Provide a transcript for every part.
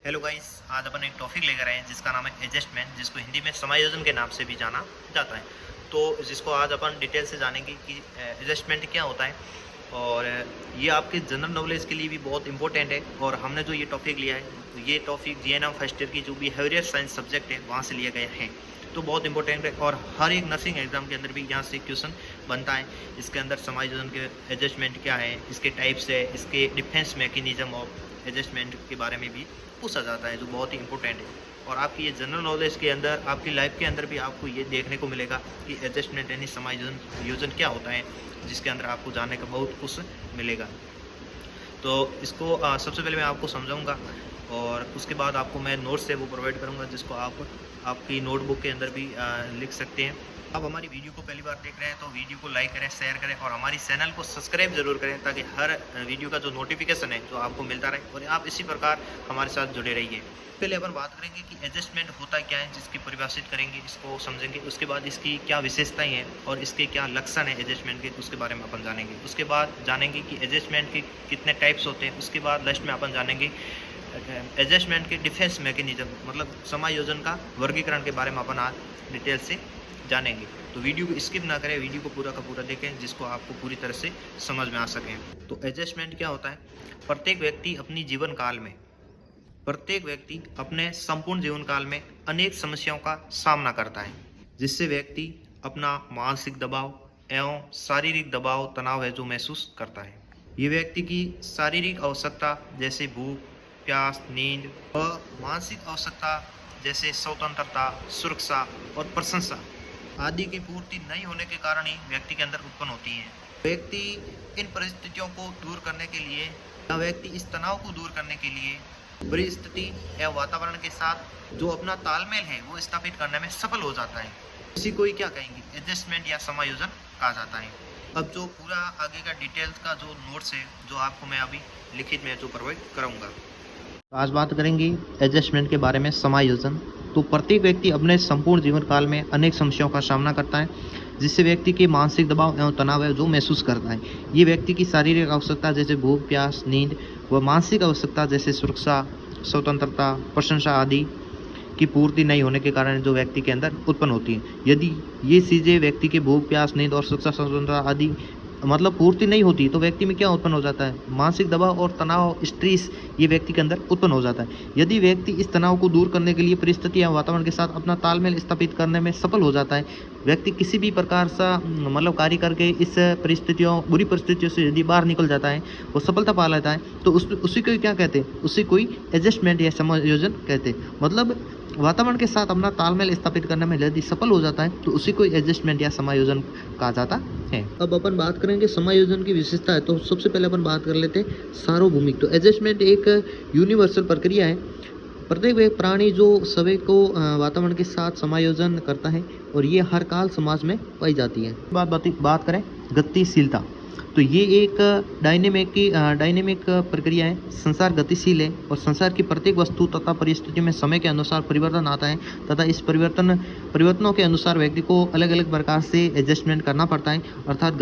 Hello guys, आज अपन एक topic लेकर आए हैं जिसका नाम है एडजस्टमेंट, जिसको हिंदी में समायोजन के नाम से भी जाना जाता है। तो जिसको आज अपन डिटेल से जानेंगे कि एडजस्टमेंट क्या होता है। और ये आपके जनरल नॉलेज के लिए भी बहुत इंपॉर्टेंट है। और हमने जो ये टॉपिक लिया है, ये टॉपिक जीएनएम फर्स्ट ईयर की जो बिहेवियर साइंस सब्जेक्ट है वहाँ से लिया गया है। तो बहुत इंपॉर्टेंट है और हर एक नर्सिंग एग्जाम के अंदर भी यहाँ से क्वेश्चन बनता है। इसके अंदर समायोजन के एडजस्टमेंट क्या है, इसके टाइप्स है, इसके डिफेंस मैकेनिज्म ऑफ एडजस्टमेंट के बारे में भी पूछा जाता है, जो बहुत ही इंपॉर्टेंट है। और आपकी ये जनरल नॉलेज के अंदर, आपकी लाइफ के अंदर भी आपको ये देखने को मिलेगा कि एडजस्टमेंट यानी समायोजन योजन क्या होता है, जिसके अंदर आपको जानने का बहुत कुछ मिलेगा। तो इसको सबसे पहले मैं आपको समझाऊंगा और उसके बाद आपको मैं नोट्स है वो प्रोवाइड करूंगा, जिसको आप आपकी नोटबुक के अंदर भी लिख सकते हैं। आप हमारी वीडियो को पहली बार देख रहे हैं तो वीडियो को लाइक करें, शेयर करें और हमारी चैनल को सब्सक्राइब जरूर करें, ताकि हर वीडियो का जो नोटिफिकेशन है जो आपको मिलता रहे और आप इसी प्रकार हमारे साथ जुड़े रहिए। पहले अपन बात करेंगे कि एडजस्टमेंट होता क्या है, जिसकी परिभाषित करेंगे, इसको समझेंगे। उसके बाद इसकी क्या विशेषताएं हैं और इसके क्या लक्षण है एडजस्टमेंट के, उसके बारे में अपन जानेंगे। उसके बाद जानेंगे कि एडजस्टमेंट के कितने टाइप्स होते हैं। उसके बाद लास्ट में अपन जानेंगे एडजस्टमेंट के डिफेंस मैकेनिज्म, मतलब समायोजन का वर्गीकरण के बारे में अपन आज डिटेल से जानेंगे। तो वीडियो को स्किप ना करें, वीडियो को पूरा का पूरा देखें, जिसको आपको पूरी तरह से समझ में आ सके। तो एडजस्टमेंट क्या होता है? प्रत्येक व्यक्ति अपनी जीवन काल में, प्रत्येक व्यक्ति अपने संपूर्ण जीवन काल में अनेक समस्याओं का सामना करता है, जिससे व्यक्ति अपना मानसिक दबाव एवं शारीरिक दबाव तनाव है जो महसूस करता है। ये व्यक्ति की शारीरिक आवश्यकता जैसे भूख, प्यास, नींद और मानसिक आवश्यकता जैसे स्वतंत्रता, सुरक्षा और प्रशंसा आदि की पूर्ति नहीं होने के कारण ही व्यक्ति के अंदर उत्पन्न होती है। व्यक्ति इन परिस्थितियों को दूर करने के लिए या व्यक्ति इस तनाव को दूर करने के लिए परिस्थिति या वातावरण के साथ जो अपना तालमेल है वो स्थापित करने में सफल हो जाता है। इसी को ही क्या कहेंगे, एडजस्टमेंट या समायोजन कहा जाता है। अब जो पूरा आगे का डिटेल्स का जो नोट्स है, जो आपको मैं अभी लिखित में जो प्रोवाइड कराऊंगा। आज बात करेंगे एडजस्टमेंट के बारे में, समायोजन। तो प्रत्येक व्यक्ति अपने संपूर्ण जीवन काल में अनेक समस्याओं का सामना करता है, जिससे व्यक्ति के मानसिक दबाव एवं तनाव है जो महसूस करता है। ये व्यक्ति की शारीरिक आवश्यकता जैसे भूख, प्यास, नींद व मानसिक आवश्यकता जैसे सुरक्षा, स्वतंत्रता, प्रशंसा आदि की पूर्ति नहीं होने के कारण जो व्यक्ति के अंदर उत्पन्न होती है। यदि ये चीज़ें व्यक्ति के भूख, प्यास, नींद और सुरक्षा, स्वतंत्रता आदि मतलब पूर्ति नहीं होती, तो व्यक्ति में क्या उत्पन्न हो जाता है? मानसिक दबाव और तनाव, स्ट्रेस ये व्यक्ति के अंदर उत्पन्न हो जाता है। यदि व्यक्ति इस तनाव को दूर करने के लिए परिस्थिति या वातावरण के साथ अपना तालमेल स्थापित करने में सफल हो जाता है, व्यक्ति किसी भी प्रकार सा मतलब कार्य करके इस परिस्थितियों, बुरी परिस्थितियों से यदि बाहर निकल जाता है, वो सफलता पा लेता है, तो उसी को क्या कहते हैं? उसी को एडजस्टमेंट या समायोजन कहते हैं। मतलब वातावरण के साथ अपना तालमेल स्थापित करने में यदि सफल हो जाता है, तो उसी को एडजस्टमेंट या समायोजन कहा जाता है। अब अपन बात करेंगे समायोजन की विशेषता है। तो सबसे पहले अपन बात कर लेते हैं सार्वभौमिक। तो एडजस्टमेंट एक यूनिवर्सल प्रक्रिया है। प्रत्येक प्राणी जो सभी को वातावरण के साथ समायोजन करता है और ये हर काल समाज में पाई जाती है। बात करें गतिशीलता, तो ये एक डायनेमिक प्रक्रिया है। संसार गतिशील है और संसार की प्रत्येक वस्तु तथा परिस्थितियों में समय के अनुसार परिवर्तन आता है, तथा इस परिवर्तनों के अनुसार व्यक्ति को अलग अलग प्रकार से एडजस्टमेंट करना पड़ता है। अर्थात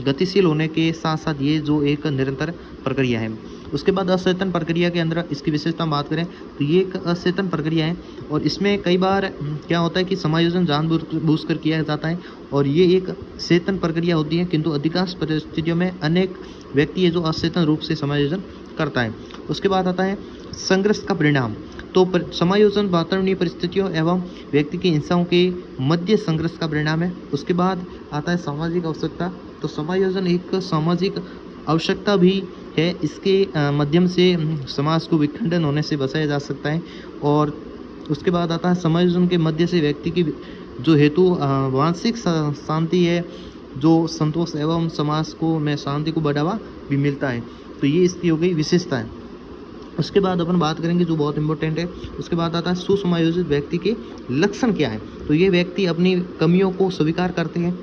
गतिशील होने के साथ साथ ये जो एक निरंतर प्रक्रिया है। उसके बाद अचेतन प्रक्रिया के अंदर इसकी विशेषता बात करें तो ये एक अचेतन प्रक्रिया है और इसमें कई बार क्या होता है कि समायोजन जानबूझकर किया जाता है और ये एक चेतन प्रक्रिया होती है, किंतु अधिकांश परिस्थितियों में अनेक व्यक्ति है जो अचेतन रूप से समायोजन करता है। उसके बाद आता है संघर्ष का परिणाम। तो समायोजन वातावरणीय परिस्थितियों एवं व्यक्ति की हिंसाओं के मध्य संघर्ष का परिणाम है। उसके बाद आता है सामाजिक आवश्यकता। तो समायोजन एक सामाजिक आवश्यकता भी है। इसके माध्यम से समाज को विखंडन होने से बचाया जा सकता है। और उसके बाद आता है समायोजन के मध्य से व्यक्ति की जो हेतु मानसिक शांति है, जो संतोष एवं समाज को में शांति को बढ़ावा भी मिलता है। तो ये इसकी हो गई विशेषता है। उसके बाद अपन बात करेंगे जो बहुत इंपॉर्टेंट है, उसके बाद आता है सुसमायोजित व्यक्ति के लक्षण क्या है। तो ये व्यक्ति अपनी कमियों को स्वीकार करते हैं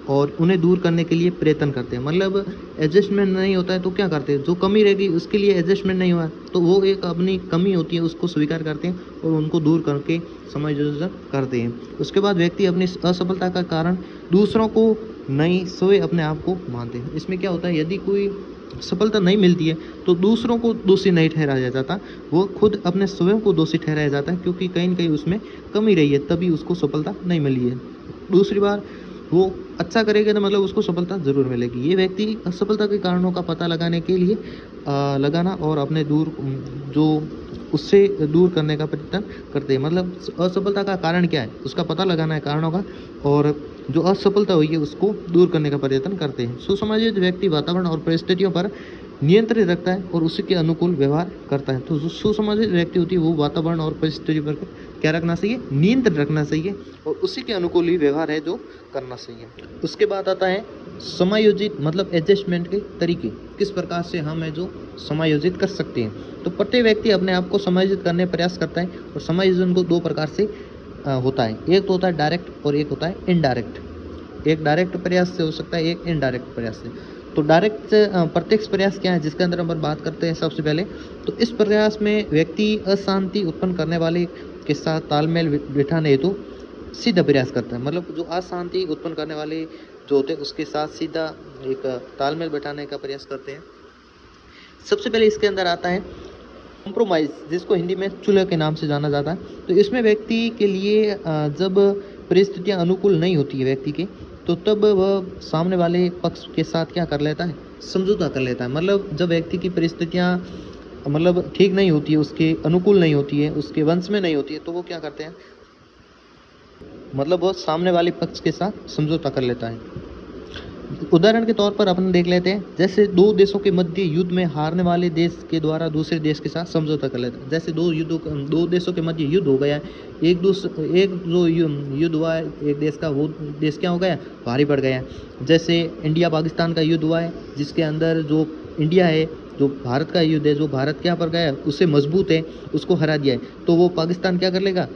और उन्हें दूर करने के लिए प्रयत्न करते हैं। मतलब एडजस्टमेंट नहीं होता है तो क्या करते हैं, जो कमी रहेगी उसके लिए एडजस्टमेंट नहीं हुआ तो वो एक अपनी कमी होती है उसको स्वीकार करते हैं और उनको दूर करके समायोजन करते हैं। उसके बाद व्यक्ति अपनी असफलता का कारण दूसरों को नई स्वयं अपने आप को मानते हैं। इसमें क्या होता है, यदि कोई सफलता नहीं मिलती है तो दूसरों को दोषी नहीं ठहराया जाता, वो खुद अपने स्वयं को दोषी ठहराया जाता है, क्योंकि कहीं न कहीं उसमें कमी रही है तभी उसको सफलता नहीं मिली है। दूसरी बार वो अच्छा करेगा तो मतलब उसको सफलता ज़रूर मिलेगी। ये व्यक्ति असफलता के कारणों का पता लगाने के लिए लगाना और अपने जो उससे दूर करने का प्रयत्न करते हैं। मतलब असफलता का कारण क्या है उसका पता लगाना है कारणों का, और जो असफलता हुई है उसको दूर करने का प्रयत्न करते हैं। सुसमाजित व्यक्ति वातावरण और परिस्थितियों पर नियंत्रण रखता है और उसी के अनुकूल व्यवहार करता है। तो जो सुसमाजित व्यक्ति होती है वो वातावरण और परिस्थिति पर क्या रखना चाहिए, नियंत्रण रखना चाहिए, और उसी के अनुकूल ही व्यवहार है जो करना चाहिए। उसके बाद आता है समायोजित, मतलब एडजस्टमेंट के तरीके, किस प्रकार से हम है जो समायोजित कर सकते हैं। तो प्रत्येक व्यक्ति अपने आप को समायोजित करने का प्रयास करता है, और समायोजन को दो प्रकार से होता है। एक तो होता है डायरेक्ट और एक होता है इनडायरेक्ट। एक डायरेक्ट प्रयास से हो सकता है, एक इनडायरेक्ट प्रयास से। तो डायरेक्ट प्रत्यक्ष प्रयास क्या है, जिसके अंदर हम बात करते हैं सबसे पहले, तो इस प्रयास में व्यक्ति अशांति उत्पन्न करने वाले के साथ तालमेल बिठाने हेतु सीधा प्रयास करता है। मतलब जो अशांति उत्पन्न करने वाले जो होते हैं उसके साथ सीधा एक तालमेल बिठाने का प्रयास करते हैं। सबसे पहले इसके अंदर आता है कॉम्प्रोमाइज़, जिसको हिंदी में चुलह के नाम से जाना जाता है। तो इसमें व्यक्ति के लिए जब परिस्थितियां अनुकूल नहीं होती है व्यक्ति के, तो तब वह सामने वाले पक्ष के साथ क्या कर लेता है, समझौता कर लेता है। मतलब जब व्यक्ति की परिस्थितियां मतलब ठीक नहीं होती है, उसके अनुकूल नहीं होती है, उसके वंश में नहीं होती है, तो वो क्या करते हैं, मतलब वो सामने वाले पक्ष के साथ समझौता कर लेता है। उदाहरण के तौर पर अपन देख लेते हैं, जैसे दो देशों के मध्य युद्ध में हारने वाले देश के द्वारा दूसरे देश के साथ समझौता कर लेता है। जैसे दो देशों के मध्य युद्ध हो गया, एक जो युद्ध हुआ है एक देश का, वो देश क्या हो गया, भारी पड़ गया। जैसे इंडिया पाकिस्तान का युद्ध हुआ है, जिसके अंदर जो इंडिया है, जो भारत का युद्ध है, जो भारत क्या पर गया है, उससे मजबूत है, उसको हरा दिया है, तो वो पाकिस्तान क्या कर लेगा,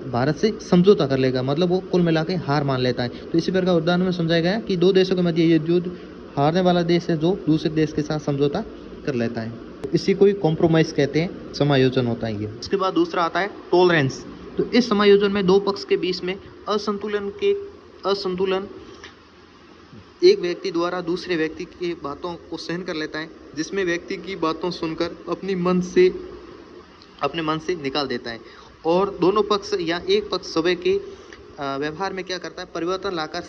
भारत से समझौता कर लेगा। मतलब वो कुल मिला के हार मान लेता है। तो इसी प्रकार उदाहरण में समझाया गया कि दो देशों के मध्य ये युद्ध हारने वाला देश है जो दूसरे देश के साथ समझौता कर लेता है। तो इसी को ही कॉम्प्रोमाइज़ कहते हैं, समायोजन होता है ये। इसके बाद दूसरा आता है टॉलरेंस। तो इस समायोजन में दो पक्ष के बीच में असंतुलन एक व्यक्ति द्वारा दूसरे व्यक्ति की बातों को सहन कर लेता है, जिसमें व्यक्ति की बातों सुनकर अपने मन से निकाल देता है, और दोनों पक्ष या एक पक्ष स्वयं के व्यवहार में क्या करता है, परिवर्तन लाकर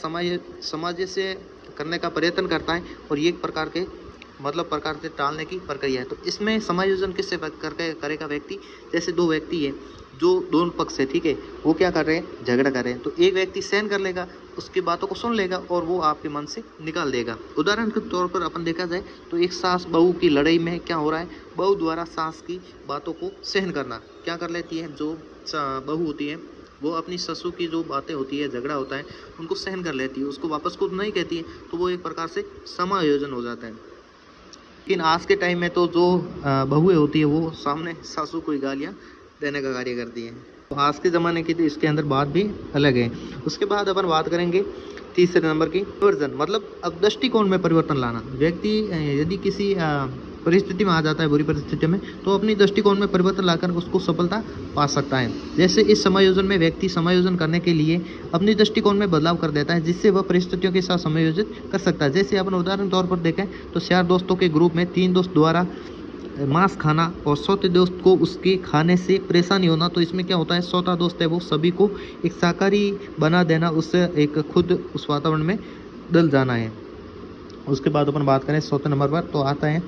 समाज से करने का प्रयत्न करता है, और ये एक प्रकार से टालने की प्रक्रिया है। तो इसमें समायोजन किससे करके करेगा व्यक्ति, जैसे दो व्यक्ति है जो दोनों पक्ष है, ठीक है, वो क्या कर रहे हैं, झगड़ा कर रहे हैं, तो एक व्यक्ति सहन कर लेगा, उसकी बातों को सुन लेगा और वो आपके मन से निकाल देगा। उदाहरण के तौर पर अपन देखा जाए तो एक सास बहू की लड़ाई में क्या हो रहा है, बहू द्वारा सास की बातों को सहन करना क्या कर लेती है, जो बहू होती है वो अपनी ससुर की जो बातें होती है, झगड़ा होता है, उनको सहन कर लेती है, उसको वापस खुद नहीं कहती है, तो वो एक प्रकार से समायोजन हो जाता है। लेकिन आज के टाइम में तो जो बहुएं होती है वो सामने सासू को गालियाँ देने का कार्य करती है। तो आज के ज़माने की तो इसके अंदर बात भी अलग है। उसके बाद अपन बात करेंगे तीसरे नंबर की परिवर्तन, मतलब अब दृष्टिकोण में परिवर्तन लाना। व्यक्ति यदि किसी परिस्थिति में आ जाता है, बुरी परिस्थिति में, तो अपनी दृष्टिकोण में परिवर्तन लाकर उसको सफलता पा सकता है। जैसे इस समायोजन में व्यक्ति समायोजन करने के लिए अपनी दृष्टिकोण में बदलाव कर देता है, जिससे वह परिस्थितियों के साथ समायोजित कर सकता है। जैसे अपन उदाहरण तौर पर देखें तो 4 दोस्तों के ग्रुप में 3 दोस्त द्वारा मांस खाना और चौथे दोस्त को उसके खाने से परेशानी होना, तो इसमें क्या होता है, चौथा दोस्त है वो सभी को एक शाकाहारी बना देना, उससे एक खुद उस वातावरण में डल जाना है। उसके बाद अपन बात करें चौथे नंबर पर, तो आता है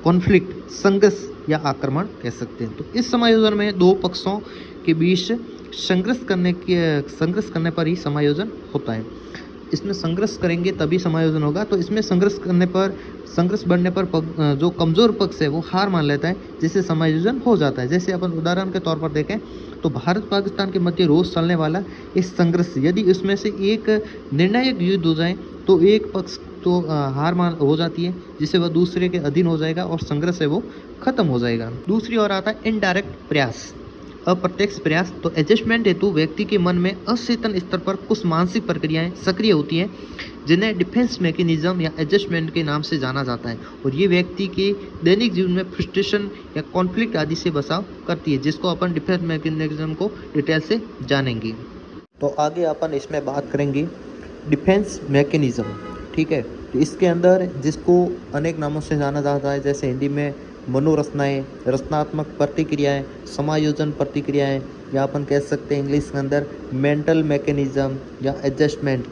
कॉन्फ्लिक्ट, संघर्ष या आक्रमण कह सकते हैं। तो इस समायोजन में दो पक्षों के बीच संघर्ष करने पर ही समायोजन होता है। इसमें संघर्ष करेंगे तभी समायोजन होगा। तो इसमें संघर्ष बढ़ने पर जो कमज़ोर पक्ष है वो हार मान लेता है, जिससे समायोजन हो जाता है। जैसे अपन उदाहरण के तौर पर देखें तो भारत पाकिस्तान के मध्य रोज चलने वाला इस संघर्ष, यदि इसमें से एक निर्णायक युद्ध हो जाए तो एक पक्ष तो हार मान हो जाती है, जिससे वह दूसरे के अधीन हो जाएगा और संघर्ष है वो खत्म हो जाएगा। दूसरी ओर आता है इनडायरेक्ट प्रयास, अप्रत्यक्ष प्रयास। तो एडजस्टमेंट हेतु व्यक्ति के मन में अचेतन स्तर पर कुछ मानसिक प्रक्रियाएं सक्रिय होती हैं, जिन्हें डिफेंस मैकेनिज्म या एडजस्टमेंट के नाम से जाना जाता है, और ये व्यक्ति के दैनिक जीवन में फ्रस्ट्रेशन या कॉन्फ्लिक्ट आदि से बचाव करती है, जिसको अपन डिफेंस मैकेनिज्म को डिटेल से जानेंगे। तो आगे अपन इसमें बात करेंगे डिफेंस मैकेनिज्म। ठीक है। तो इसके अंदर जिसको अनेक नामों से जाना जाता है, जैसे हिंदी में मनोरचनाएँ, रचनात्मक प्रतिक्रियाएँ, समायोजन प्रतिक्रियाएँ, या अपन कह सकते हैं इंग्लिश के अंदर मेंटल मैकेनिज़्म या एडजस्टमेंट,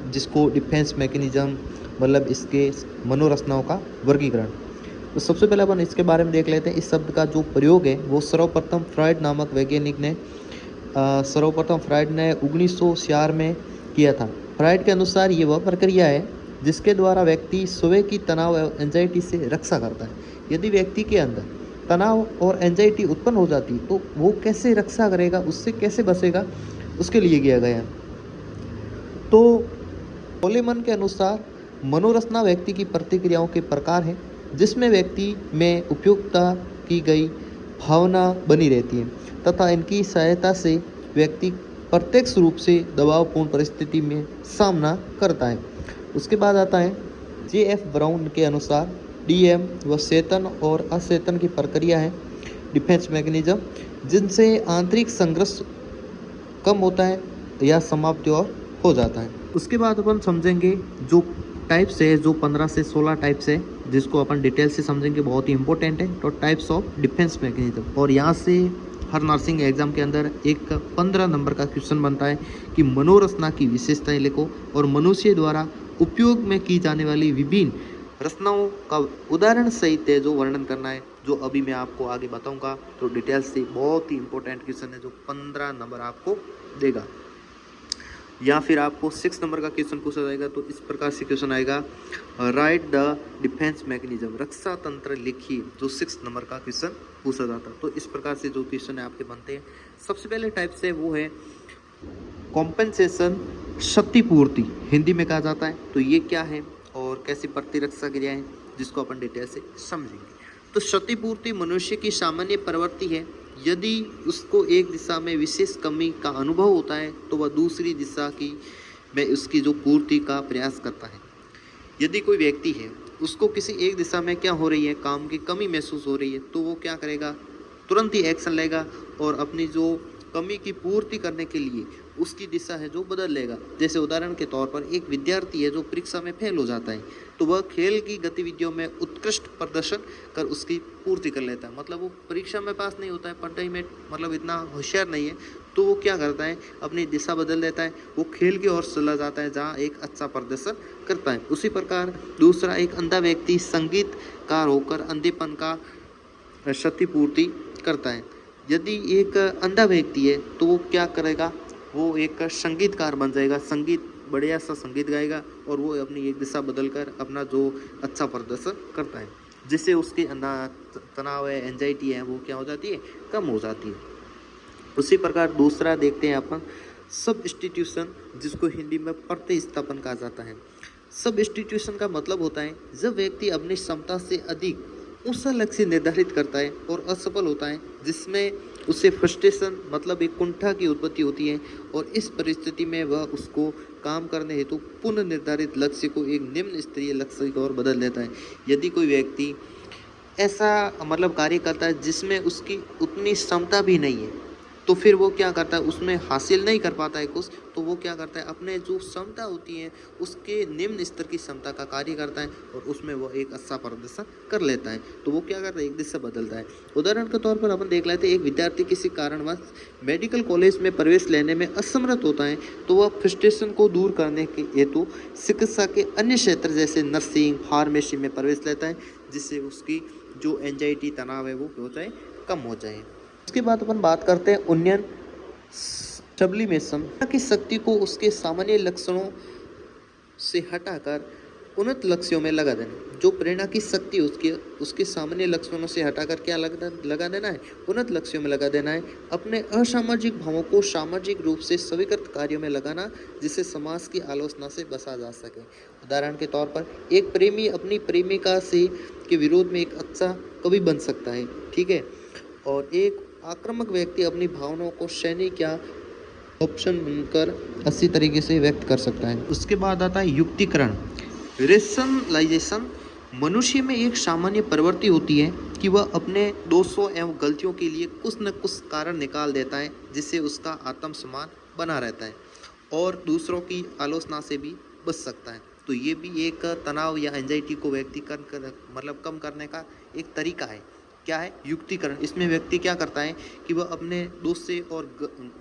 जिसको डिफेंस मैकेनिज़्म, मतलब इसके मनोरचनाओं का वर्गीकरण। तो सबसे पहले अपन इसके बारे में देख लेते हैं। इस शब्द का जो प्रयोग है वो सर्वप्रथम फ्रॉइड नामक वैज्ञानिक ने 1946 में किया था। फ्रॉइड के अनुसार ये वह प्रक्रिया है जिसके द्वारा व्यक्ति स्वयं की तनाव और एंजाइटी से रक्षा करता है। यदि व्यक्ति के अंदर तनाव और एंजाइटी उत्पन्न हो जाती तो वो कैसे रक्षा करेगा, उससे कैसे बचेगा, उसके लिए किया गया। तो कोलेमन के अनुसार मनोरचना व्यक्ति की प्रतिक्रियाओं के प्रकार हैं जिसमें व्यक्ति में उपयुक्तता की गई भावना बनी रहती है तथा इनकी सहायता से व्यक्ति प्रत्यक्ष रूप से दबावपूर्ण परिस्थिति में सामना करता है। उसके बाद आता है J.F. ब्राउन के अनुसार DM व चेतन और अचेतन की प्रक्रिया है डिफेंस मैकेनिज्म, जिनसे आंतरिक संघर्ष कम होता है या समाप्ति और हो जाता है। उसके बाद अपन समझेंगे जो टाइप्स है, जो 15 से 16 टाइप्स है, जिसको अपन डिटेल से समझेंगे, बहुत ही इंपॉर्टेंट है। तो टाइप्स ऑफ डिफेंस मैकेनिज्म, और यहाँ से हर नर्सिंग एग्जाम के अंदर एक 15 नंबर का क्वेश्चन बनता है कि मनोरचना की विशेषताएं लिखो और मनुष्य द्वारा उपयोग में की जाने वाली विभिन्न रचनाओं का उदाहरण सहित है जो वर्णन करना है, जो अभी मैं आपको आगे बताऊंगा। तो डिटेल से बहुत ही इंपॉर्टेंट क्वेश्चन है जो 15 नंबर आपको देगा। या फिर आपको 6 नंबर का क्वेश्चन पूछा जाएगा तो इस प्रकार से क्वेश्चन आएगा, राइट द डिफेंस मैकेनिज्म, रक्षा तंत्र लिखिए, जो 6 नंबर का क्वेश्चन पूछा जाता। तो इस प्रकार से जो क्वेश्चन है आपके बनते हैं। सबसे पहले टाइप से वो है कॉम्पेंसेशन, क्षतिपूर्ति हिंदी में कहा जाता है। तो ये क्या है और कैसी प्रतिरक्षा क्रिया है, जिसको अपन डिटेल से समझेंगे। तो क्षतिपूर्ति मनुष्य की सामान्य प्रवृत्ति है। यदि उसको एक दिशा में विशेष कमी का अनुभव होता है तो वह दूसरी दिशा की में उसकी जो पूर्ति का प्रयास करता है। यदि कोई व्यक्ति है, उसको किसी एक दिशा में क्या हो रही है, काम की कमी महसूस हो रही है, तो वो क्या करेगा, तुरंत ही एक्शन लेगा और अपनी जो कमी की पूर्ति करने के लिए उसकी दिशा है जो बदल लेगा। जैसे उदाहरण के तौर पर एक विद्यार्थी है जो परीक्षा में फेल हो जाता है, तो वह खेल की गतिविधियों में उत्कृष्ट प्रदर्शन कर उसकी पूर्ति कर लेता है। मतलब वो परीक्षा में पास नहीं होता है, पढ़ाई में मतलब इतना होशियार नहीं है, तो वो क्या करता है, अपनी दिशा बदल देता है, वो खेल की ओर चला जाता है जहाँ एक अच्छा प्रदर्शन करता है। उसी प्रकार दूसरा, एक अंधा व्यक्ति संगीतकार होकर अंधेपन का क्षतिपूर्ति करता है। यदि एक अंधा व्यक्ति है तो वो क्या करेगा, वो एक संगीतकार बन जाएगा, संगीत बढ़िया सा संगीत गाएगा और वो अपनी एक दिशा बदलकर अपना जो अच्छा प्रदर्शन करता है, जिससे उसके तनाव है, एंजाइटी है, वो क्या हो जाती है, कम हो जाती है। उसी प्रकार दूसरा देखते हैं अपन सब इंस्टीट्यूशन, जिसको हिंदी में प्रतिस्थापन कहा जाता है। सब इंस्टीट्यूशन का मतलब होता है जब व्यक्ति अपनी क्षमता से अधिक ऊंचा लक्ष्य निर्धारित करता है और असफल होता है, जिसमें उससे फ्रस्ट्रेशन मतलब एक कुंठा की उत्पत्ति होती है, और इस परिस्थिति में वह उसको काम करने हेतु पुनः निर्धारित लक्ष्य को एक निम्न स्तरीय लक्ष्य की ओर बदल देता है। यदि कोई व्यक्ति ऐसा मतलब कार्य करता है जिसमें उसकी उतनी क्षमता भी नहीं है, तो फिर वो क्या करता है, उसमें हासिल नहीं कर पाता है कुछ, तो वो क्या करता है, अपने जो क्षमता होती है उसके निम्न स्तर की क्षमता का कार्य करता है और उसमें वो एक अच्छा प्रदर्शन कर लेता है। तो वो क्या करता है, एक दिशा बदलता है। उदाहरण के तौर पर अपन देख लेते हैं, एक विद्यार्थी किसी कारणवश मेडिकल कॉलेज में प्रवेश लेने में असमर्थ होता है, तो वह फ्रस्ट्रेशन को दूर करने के हेतु चिकित्सा के अन्य क्षेत्र जैसे नर्सिंग, फार्मेसी में प्रवेश लेता है, जिससे उसकी जो एंजाइटी, तनाव है वो हो जाए, कम हो जाए। उसके बाद अपन बात करते हैं उन्नयन, सब्लिमेशन की शक्ति को उसके सामान्य लक्षणों से हटाकर उन्नत लक्ष्यों में लगा देना। जो प्रेरणा की शक्ति उसके सामान्य लक्षणों से हटाकर क्या लगा देना है, उन्नत लक्ष्यों में लगा देना है। अपने असामाजिक भावों को सामाजिक रूप से स्वीकृत कार्यों में लगाना, जिससे समाज की आलोचना से बचा जा सके। उदाहरण के तौर पर एक प्रेमी अपनी प्रेमिका से के विरोध में एक अच्छा कवि बन सकता है, ठीक है, और एक आक्रामक व्यक्ति अपनी भावनाओं को सैनिक या ऑप्शन बनकर अच्छी तरीके से व्यक्त कर सकता है। उसके बाद आता है युक्तिकरण, रेशनलाइजेशन। मनुष्य में एक सामान्य प्रवृत्ति होती है कि वह अपने दोषों एवं गलतियों के लिए कुछ न कुछ कारण निकाल देता है, जिससे उसका आत्मसम्मान बना रहता है और दूसरों की आलोचना से भी बच सकता है। तो ये भी एक तनाव या एंजाइटी को व्यक्तिकरण मतलब कम करने का एक तरीका है। क्या है? युक्तिकरण। इसमें व्यक्ति क्या करता है कि वह अपने दोस्त से और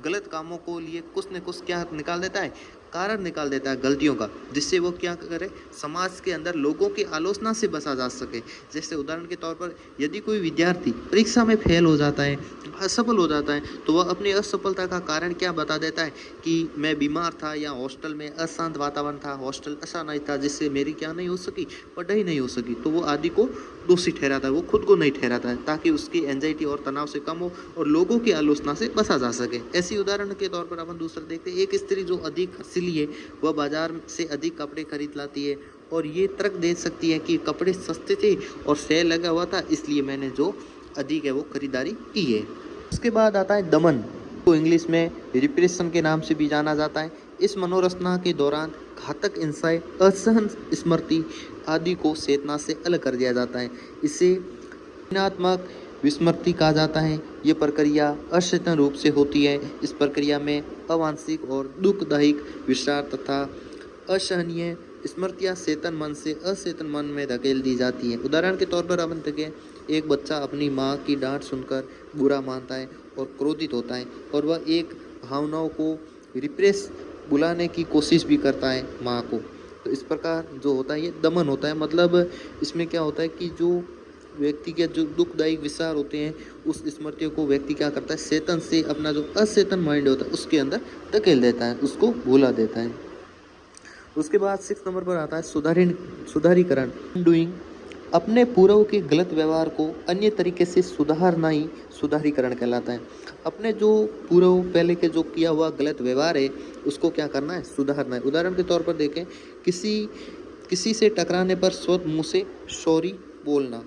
गलत कामों को लिए कुछ न कुछ क्या निकाल देता है, कारण निकाल देता है गलतियों का, जिससे वो क्या करे, समाज के अंदर लोगों की आलोचना से बचा जा सके। जैसे उदाहरण के तौर पर यदि कोई विद्यार्थी परीक्षा में फेल हो जाता है, असफल हो जाता है, तो वह अपनी असफलता का कारण क्या बता देता है कि मैं बीमार था, या हॉस्टल में अशांत वातावरण था, हॉस्टल अच्छा नहीं था, जिससे मेरी क्या नहीं हो सकी, पढ़ाई नहीं हो सकी। तो वो आदि को दोषी ठहराता है, वो खुद को नहीं ठहराता है, ताकि उसकी एंजाइटी और तनाव से कम हो और लोगों की आलोचना से बचा जा सके। ऐसी उदाहरण के तौर पर अपन दूसरा देखते हैं, एक स्त्री जो अधिक खर्चीली है, वह बाजार से अधिक कपड़े खरीद लाती है और ये तर्क दे सकती है कि कपड़े सस्ते थे और सेल लगा हुआ था, इसलिए मैंने जो अधिक है वो खरीदारी की है। उसके बाद आता है दमन, तो इंग्लिश में रिप्रेशन के नाम से भी जाना जाता है। इस मनोरचना के दौरान घातक हिंसाएं, असहन स्मृति आदि को चेतना से अलग कर दिया जाता है। इसे भावनात्मक विस्मृति कहा जाता है। ये प्रक्रिया अचेतन रूप से होती है। इस प्रक्रिया में अवांछित और दुखदायी विचार तथा असहनीय स्मृतियाँ चेतन मन से अचेतन मन में धकेल दी जाती हैं। उदाहरण के तौर पर अपन देखें, एक बच्चा अपनी माँ की डांट सुनकर बुरा मानता है और क्रोधित होता है, और वह एक भावनाओं को रिप्रेस बुलाने की कोशिश भी करता है माँ को। तो इस प्रकार जो होता है ये दमन होता है। मतलब इसमें क्या होता है कि जो व्यक्ति के जो दुखदायी विचार होते हैं, उस स्मृतियों को व्यक्ति क्या करता है, चेतन से अपना जो अचेतन माइंड होता है उसके अंदर धकेल देता है, उसको भुला देता है। उसके बाद 6 नंबर पर आता है सुधारीकरण, डूइंग। अपने पूर्व के गलत व्यवहार को अन्य तरीके से सुधारना ही सुधारीकरण कहलाता है। अपने जो पूर्व पहले के जो किया हुआ गलत व्यवहार है उसको क्या करना है, सुधारना है। उदाहरण के तौर पर देखें, किसी से टकराने पर स्वतः मुँह से सॉरी बोलना,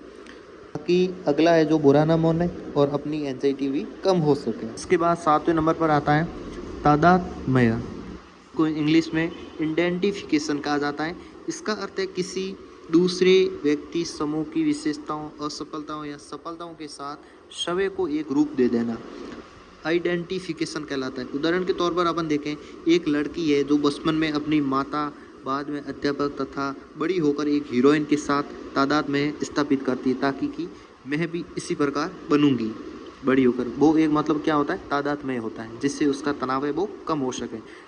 ताकि अगला है जो बुरा ना माने और अपनी एंजाइटी भी कम हो सके। उसके बाद 7वें नंबर पर आता है तादात्म्य, को इंग्लिश में आइडेंटिफिकेशन कहा जाता है। इसका अर्थ है किसी दूसरे व्यक्ति समूह की विशेषताओं, असफलताओं या सफलताओं के साथ स्वयं को एक रूप दे देना आइडेंटिफिकेशन कहलाता है। उदाहरण के तौर पर अपन देखें, एक लड़की है जो बचपन में अपनी माता, बाद में अध्यापक तथा बड़ी होकर एक हीरोइन के साथ तादाद में स्थापित करती है, ताकि कि मैं भी इसी प्रकार बनूंगी बड़ी होकर। वो एक मतलब क्या होता है, तादाद में होता है, जिससे उसका तनाव है वो कम हो सके।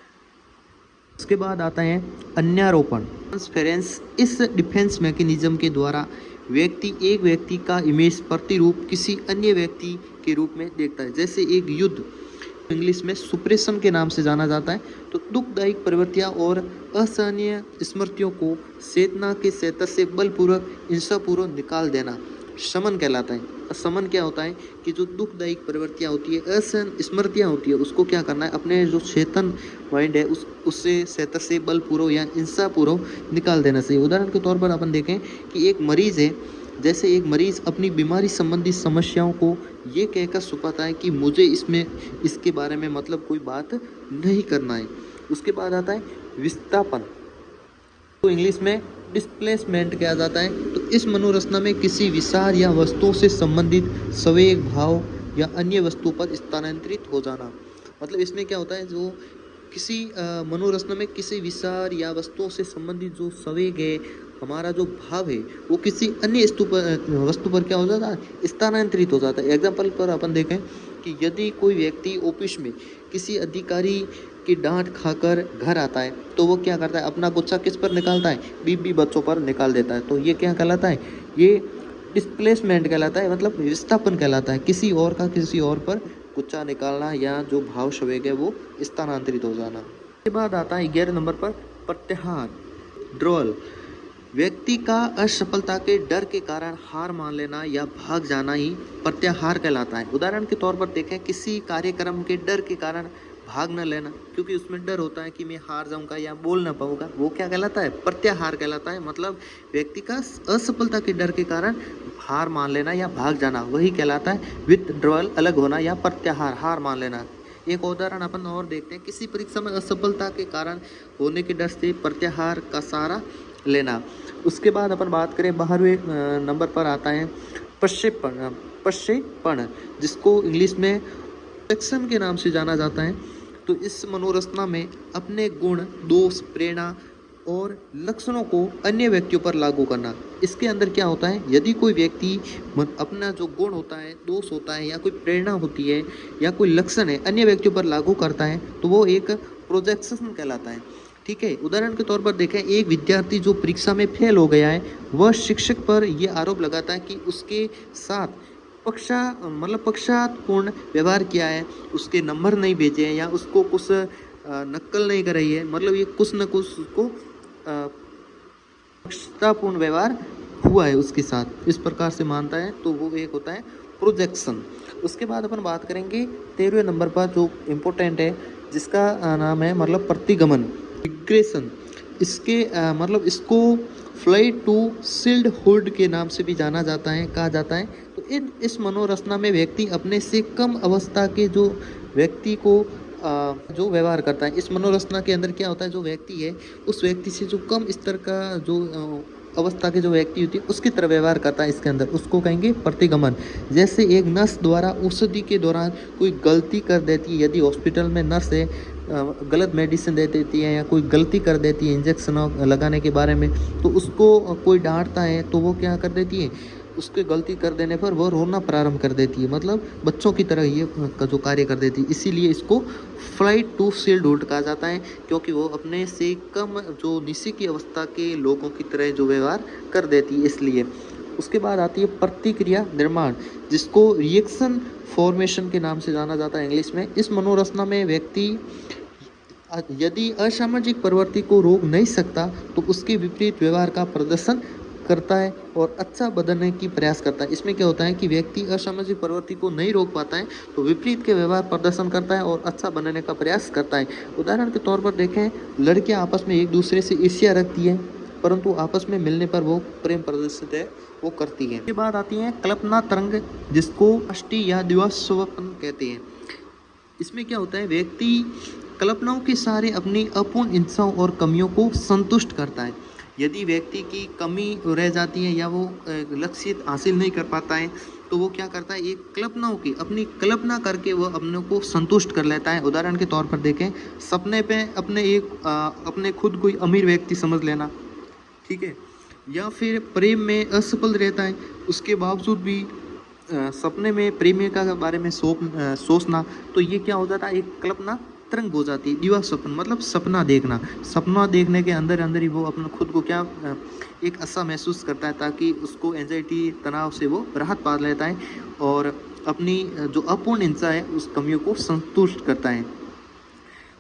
उसके बाद आता है अन्यारोपण, ट्रांसफेरेंस। इस डिफेंस मैकेनिज्म के द्वारा एक व्यक्ति का इमेज प्रतिरूप किसी अन्य व्यक्ति के रूप में देखता है। जैसे एक युद्ध इंग्लिश में सुप्रेशन के नाम से जाना जाता है। तो दुखदायी प्रवृत्तियां और असहनीय स्मृतियों को चेतना के क्षेत्र से बलपूर्वक हिंसापूर्वक निकाल देना शमन कहलाता है। शमन क्या होता है कि जो दुखदायी प्रवृत्तियां होती है, असहन स्मृतियां होती है, उसको क्या करना है, अपने जो चेतन माइंड है उससे क्षेत्र से बलपूर्वक या हिंसापूर्वक निकाल देना चाहिए। उदाहरण के तौर पर अपन देखें कि एक मरीज है, जैसे एक मरीज अपनी बीमारी संबंधी समस्याओं को ये कहकर छुपाता है कि मुझे इसके बारे में मतलब कोई बात नहीं करना है। उसके बाद आता है विस्थापन, तो इंग्लिश में डिस्प्लेसमेंट किया जाता है। तो इस मनोरचना में किसी विचार या वस्तुओं से संबंधित संवेग, भाव या अन्य वस्तु पर स्थानांतरित हो जाना। मतलब इसमें क्या होता है, जो किसी मनोरचना में किसी विचार या वस्तुओं से संबंधित जो संवेग है, हमारा जो भाव है, वो किसी अन्य वस्तु पर क्या हो जाता है, स्थानांतरित हो जाता है। एग्जाम्पल पर अपन देखें कि यदि कोई व्यक्ति ऑफिस में किसी अधिकारी की डांट खाकर घर आता है, तो वो क्या करता है, अपना गुस्सा किस पर निकालता है, बीवी बच्चों पर निकाल देता है। तो ये क्या कहलाता है, ये डिस्प्लेसमेंट कहलाता है, मतलब विस्थापन कहलाता है। किसी और का किसी और पर गुस्सा निकालना या जो भाव संवेग है वो स्थानांतरित हो जाना। इसके बाद आता है 11 नंबर पर प्रत्याहार, ड्रॉल। व्यक्ति का असफलता के डर के कारण हार मान लेना या भाग जाना ही प्रत्याहार कहलाता है। उदाहरण के तौर पर देखें, किसी कार्यक्रम के डर के कारण भाग न लेना, क्योंकि उसमें डर होता है कि मैं हार जाऊंगा या बोल ना पाऊंगा, वो क्या कहलाता है, प्रत्याहार कहलाता है। मतलब व्यक्ति का असफलता के डर के कारण हार मान लेना या भाग जाना, वही कहलाता है विथड्रॉल, अलग होना, या प्रत्याहार, हार मान लेना। एक उदाहरण अपन और देखते हैं, किसी परीक्षा में असफलता के कारण होने के डर से प्रत्याहार का सहारा लेना। उसके बाद अपन बात करें 12वें नंबर पर आता है प्रक्षेपण, जिसको इंग्लिश में एक्शन के नाम से जाना जाता है। तो इस मनोरचना में अपने गुण, दोष, प्रेरणा और लक्षणों को अन्य व्यक्तियों पर लागू करना। इसके अंदर क्या होता है, यदि कोई व्यक्ति अपना जो गुण होता है, दोष होता है या कोई प्रेरणा होती है या कोई लक्षण है अन्य व्यक्तियों पर लागू करता है तो वो एक प्रोजेक्शन कहलाता है। ठीक है, उदाहरण के तौर पर देखें, एक विद्यार्थी जो परीक्षा में फेल हो गया है वह शिक्षक पर यह आरोप लगाता है कि उसके साथ पक्षपातपूर्ण व्यवहार किया है, उसके नंबर नहीं भेजे हैं या उसको कुछ नक्कल नहीं कर रही है, मतलब ये कुछ न कुछ उसको पक्षपातपूर्ण व्यवहार हुआ है उसके साथ, इस प्रकार से मानता है, तो वो एक होता है प्रोजेक्शन। उसके बाद अपन बात करेंगे 13वें नंबर पर जो इम्पोर्टेंट है, जिसका नाम है मतलब प्रतिगमन, रिग्रेशन। इसके मतलब इसको फ्लाइट टू सील्ड हुड के नाम से भी जाना जाता है, कहा जाता है। तो इस मनोरचना में व्यक्ति अपने से कम अवस्था के जो व्यक्ति को जो व्यवहार करता है, इस मनोरचना के अंदर क्या होता है, जो व्यक्ति है उस व्यक्ति से जो कम स्तर का जो अवस्था के जो व्यक्ति होती है उसकी तरह व्यवहार करता है इसके अंदर, उसको कहेंगे प्रतिगमन। जैसे एक नर्स द्वारा औषधि के दौरान कोई गलती कर देती है, यदि हॉस्पिटल में नर्स है गलत मेडिसिन दे देती है या कोई गलती कर देती है इंजेक्शन लगाने के बारे में, तो उसको कोई डांटता है तो वो क्या कर देती है, उसके गलती कर देने पर वो रोना प्रारंभ कर देती है, मतलब बच्चों की तरह ये जो कार्य कर देती है। इसीलिए इसको फ्लाइट टू सील्ड हुड कहा जाता है, क्योंकि वो अपने से कम जो नीचे की अवस्था के लोगों की तरह जो व्यवहार कर देती है, इसलिए। उसके बाद आती है प्रतिक्रिया निर्माण, जिसको रिएक्शन फॉर्मेशन के नाम से जाना जाता है इंग्लिश में। इस मनोरचना में व्यक्ति यदि असामाजिक प्रवृत्ति को रोक नहीं सकता तो उसके विपरीत व्यवहार का प्रदर्शन करता है और अच्छा बदलने की प्रयास करता है। इसमें क्या होता है कि व्यक्ति असामाजिक प्रवृत्ति को नहीं रोक पाता है तो विपरीत के व्यवहार प्रदर्शन करता है और अच्छा बनने का प्रयास करता है। उदाहरण के तौर पर देखें, लड़कियां आपस में एक दूसरे से ईर्ष्या रखती है परंतु आपस में मिलने पर वो प्रेम प्रदर्शित है वो करती है। इसके बाद आती है कल्पना तरंग, जिसको अष्टि या दिवास्वप्न कहते हैं। इसमें क्या होता है, व्यक्ति कल्पनाओं के सहारे अपनी अपूर्ण इच्छाओं और कमियों को संतुष्ट करता है। यदि व्यक्ति की कमी रह जाती है या वो लक्ष्य हासिल नहीं कर पाता है तो वो क्या करता है, एक कल्पनाओं की अपनी कल्पना करके वो अपने को संतुष्ट कर लेता है। उदाहरण के तौर पर देखें, सपने पे अपने खुद कोई अमीर व्यक्ति समझ लेना, ठीक है, या फिर प्रेम में असफल रहता है उसके बावजूद भी सपने में प्रेमिका के बारे में सोचना, तो ये क्या हो जाता है, एक कल्पना तरंग हो जाती है। दिवा स्वप्न मतलब सपना देखना, सपना देखने के अंदर अंदर ही वो अपना खुद को क्या एक अच्छा महसूस करता है, ताकि उसको एंजाइटी तनाव से वो राहत पा लेता है और अपनी जो अपूर्ण इच्छा है उस कमियों को संतुष्ट करता है।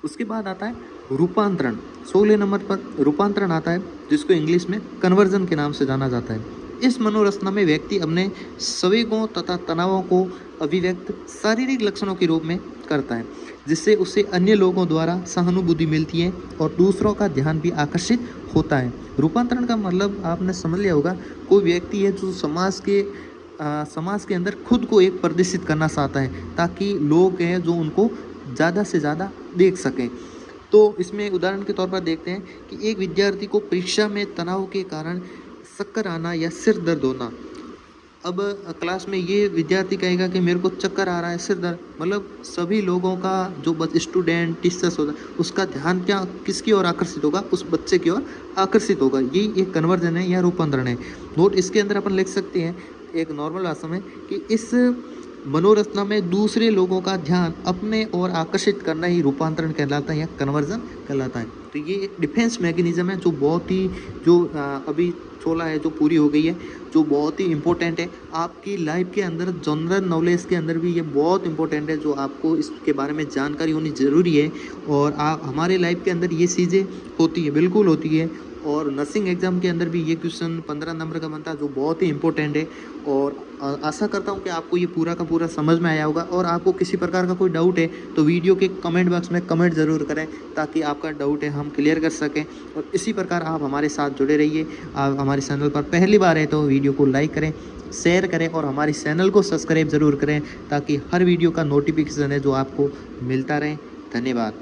उसके बाद आता है रूपांतरण। 16 नंबर पर रूपांतरण आता है, जिसको इंग्लिश में कन्वर्जन के नाम से जाना जाता है। इस मनोरचना में व्यक्ति अपने संवेगों तथा तनावों को अभिव्यक्त शारीरिक लक्षणों के रूप में करता है, जिससे उसे अन्य लोगों द्वारा सहानुभूति मिलती है और दूसरों का ध्यान भी आकर्षित होता है। रूपांतरण का मतलब आपने समझ लिया होगा, कोई व्यक्ति है जो समाज के अंदर खुद को एक प्रदर्शित करना चाहता है ताकि लोग हैं जो उनको ज़्यादा से ज़्यादा देख सकें। तो इसमें उदाहरण के तौर पर देखते हैं कि एक विद्यार्थी को परीक्षा में तनाव के कारण चक्कर आना या सिर दर्द होना। अब क्लास में ये विद्यार्थी कहेगा कि मेरे को चक्कर आ रहा है, सिर दर्द, मतलब सभी लोगों का जो स्टूडेंट टीचर्स होता है उसका ध्यान क्या किसकी ओर आकर्षित होगा, उस बच्चे की ओर आकर्षित होगा। ये एक कन्वर्जन है या रूपांतरण है। नोट इसके अंदर अपन लिख सकते हैं एक नॉर्मल भाषा में कि इस मनोरचना में दूसरे लोगों का ध्यान अपने ओर आकर्षित करना ही रूपांतरण कहलाता है या कन्वर्जन कहलाता है। तो ये एक डिफेंस मैकेनिज्म है जो बहुत ही अभी 16 है जो पूरी हो गई है, जो बहुत ही इम्पोर्टेंट है आपकी लाइफ के अंदर। जनरल नॉलेज के अंदर भी ये बहुत इंपॉर्टेंट है, जो आपको इसके बारे में जानकारी होनी ज़रूरी है। और हमारे लाइफ के अंदर ये चीज़ें होती है, बिल्कुल होती है। और नर्सिंग एग्ज़ाम के अंदर भी ये क्वेश्चन 15 नंबर का बनता है, जो बहुत ही इंपॉर्टेंट है। और आशा करता हूँ कि आपको ये पूरा का पूरा समझ में आया होगा। और आपको किसी प्रकार का कोई डाउट है तो वीडियो के कमेंट बॉक्स में कमेंट ज़रूर करें, ताकि आपका डाउट है हम क्लियर कर सकें। और इसी प्रकार आप हमारे साथ जुड़े रहिए। आप हमारे चैनल पर पहली बार है तो वीडियो को लाइक करें, शेयर करें और हमारे चैनल को सब्सक्राइब ज़रूर करें, ताकि हर वीडियो का नोटिफिकेशन है जो आपको मिलता रहे। धन्यवाद।